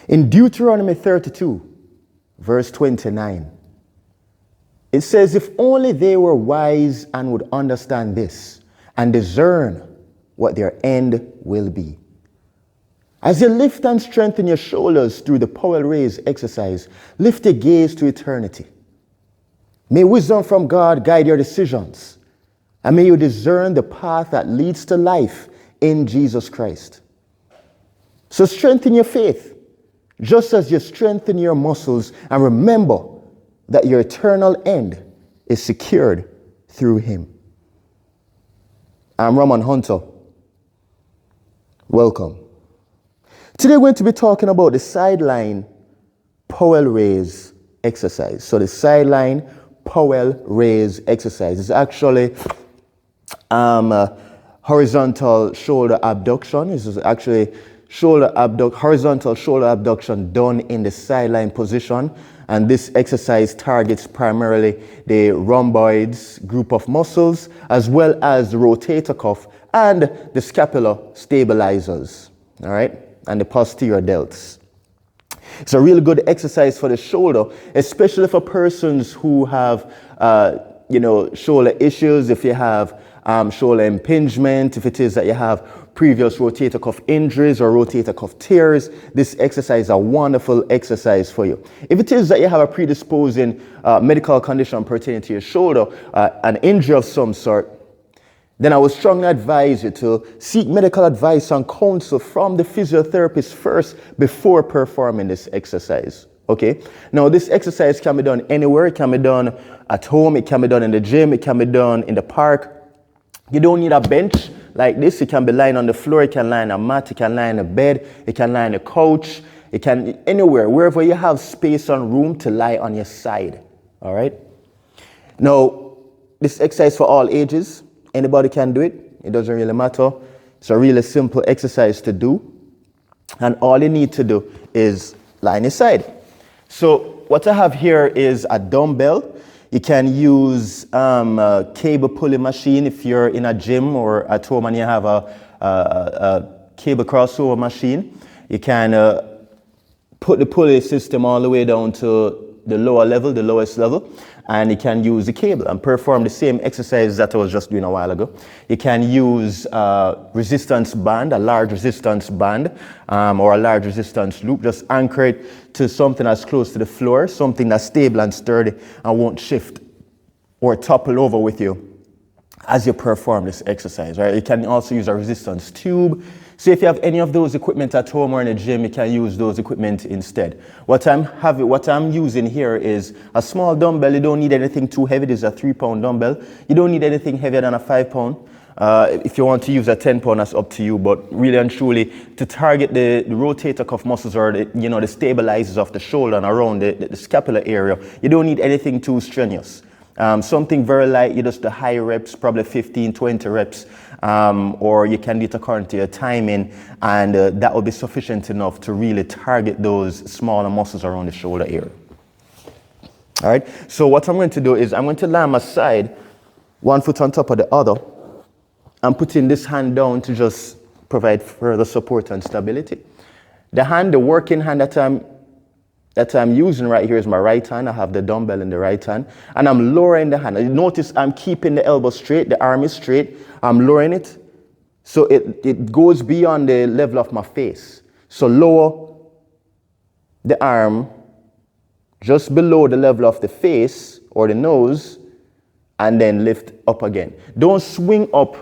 In Deuteronomy 32, verse 29, it says, if only they were wise and would understand this and discern what their end will be. As you lift and strengthen your shoulders through the Powell Raise exercise, lift your gaze to eternity. May wisdom from God guide your decisions, and may you discern the path that leads to life in Jesus Christ. So strengthen your faith, just as you strengthen your muscles, and remember that your eternal end is secured through Him. I'm Roman Hunter. Welcome. Today we're going to be talking about the Side Lying Powell Raise exercise. So the Side Lying Powell Raise exercise is actually horizontal shoulder abduction. This is actually horizontal shoulder abduction done in the side lying position. And this exercise targets primarily the rhomboids group of muscles, as well as the rotator cuff and the scapular stabilizers, all right, and the posterior delts. It's a really good exercise for the shoulder, especially for persons who have, shoulder issues. If you have shoulder impingement, if it is that you have previous rotator cuff injuries or rotator cuff tears, this exercise is a wonderful exercise for you. If it is that you have a predisposing medical condition pertaining to your shoulder, an injury of some sort, then I would strongly advise you to seek medical advice and counsel from the physiotherapist first before performing this exercise. Okay? Now, this exercise can be done anywhere. It can be done at home. It can be done in the gym. It can be done in the park. You don't need a bench like this. It can be lying on the floor. It can lie on a mat. It can lie on a bed. It can lie on a couch. It can anywhere, wherever you have space and room to lie on your side. All right? Now, this exercise for all ages. Anybody can do it. It doesn't really matter. It's a really simple exercise to do. And all you need to do is lie on your side. So what I have here is a dumbbell. You can use a cable pulley machine if you're in a gym or at home and you have a cable crossover machine. You can put the pulley system all the way down to the lower level, the lowest level, and you can use the cable and perform the same exercise that I was just doing a while ago. You can use a resistance band, a large resistance band, or a large resistance loop. Just anchor it to something that's close to the floor, something that's stable and sturdy and won't shift or topple over with you as you perform this exercise, right? You can also use a resistance tube. So if you have any of those equipment at home or in a gym, you can use those equipment instead. What I'm using here is a small dumbbell. You don't need anything too heavy. This is a 3-pound dumbbell. You don't need anything heavier than a 5-pound. If you want to use a 10-pound, that's up to you. But really and truly, to target the rotator cuff muscles or the stabilizers of the shoulder and around the scapular area, you don't need anything too strenuous. Something very light, you just the high reps, probably 15, 20 reps, or you can do it according to your timing, and that will be sufficient enough to really target those smaller muscles around the shoulder area. All right, so what I'm going to do is I'm going to lie on my side, one foot on top of the other. I'm putting this hand down to just provide further support and stability. The working hand that I'm using right here is my right hand. I have the dumbbell in the right hand, and I'm lowering the hand. Notice I'm keeping the elbow straight, the arm is straight. I'm lowering it so it goes beyond the level of my face. So lower the arm just below the level of the face or the nose, and then lift up again. Don't swing up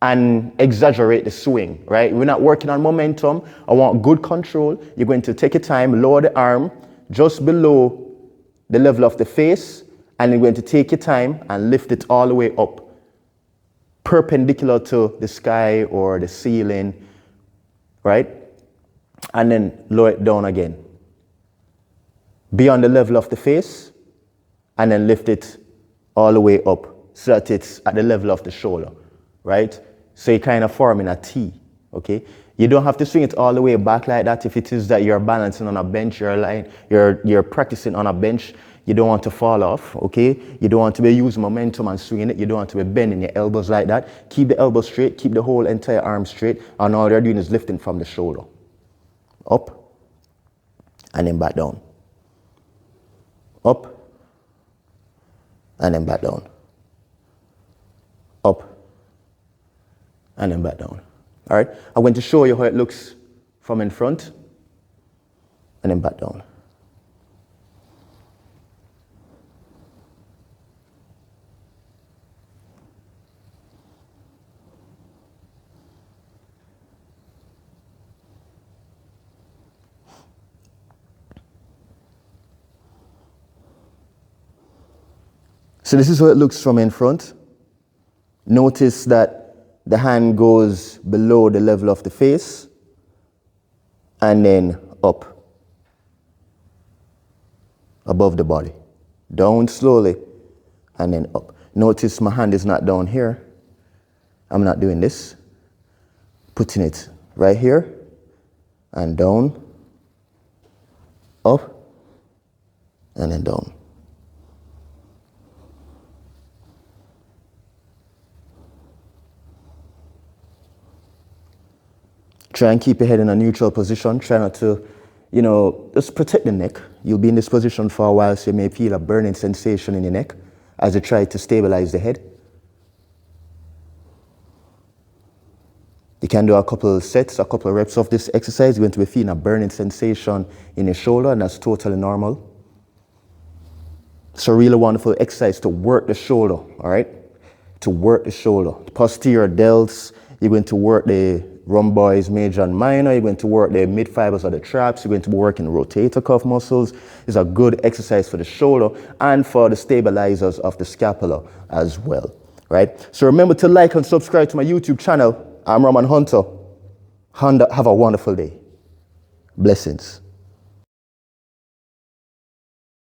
and exaggerate the swing, right? We're not working on momentum. I want good control. You're going to take your time, lower the arm just below the level of the face, and you're going to take your time and lift it all the way up, perpendicular to the sky or the ceiling, right? And then lower it down again, beyond the level of the face, and then lift it all the way up so that it's at the level of the shoulder, right? So you're kind of forming a T, okay? You don't have to swing it all the way back like that. If it is that you're balancing on a bench, you're practicing on a bench, you don't want to fall off, okay? You don't want to be using momentum and swinging it. You don't want to be bending your elbows like that. Keep the elbow straight, keep the whole entire arm straight, and all you're doing is lifting from the shoulder. Up, and then back down. Up, and then back down. Up, and then back down. All right, I'm going to show you how it looks from in front, and then back down. So this is how it looks from in front. Notice that the hand goes below the level of the face and then up, above the body. Down slowly and then up. Notice my hand is not down here. I'm not doing this. Putting it right here and down, up, and then down. Try and keep your head in a neutral position. Try not to, just protect the neck. You'll be in this position for a while, so you may feel a burning sensation in your neck as you try to stabilize the head. You can do a couple of sets, a couple of reps of this exercise. You're going to be feeling a burning sensation in your shoulder, and that's totally normal. It's a really wonderful exercise to work the shoulder, all right? To work the shoulder. Posterior delts, you're going to work the rhomboids, major and minor. You're going to work the mid fibers of the traps. You're going to be working the rotator cuff muscles. It's a good exercise for the shoulder and for the stabilizers of the scapula as well, right? So remember to like and subscribe to my YouTube channel. I'm Roman Hunter. Have a wonderful day. Blessings.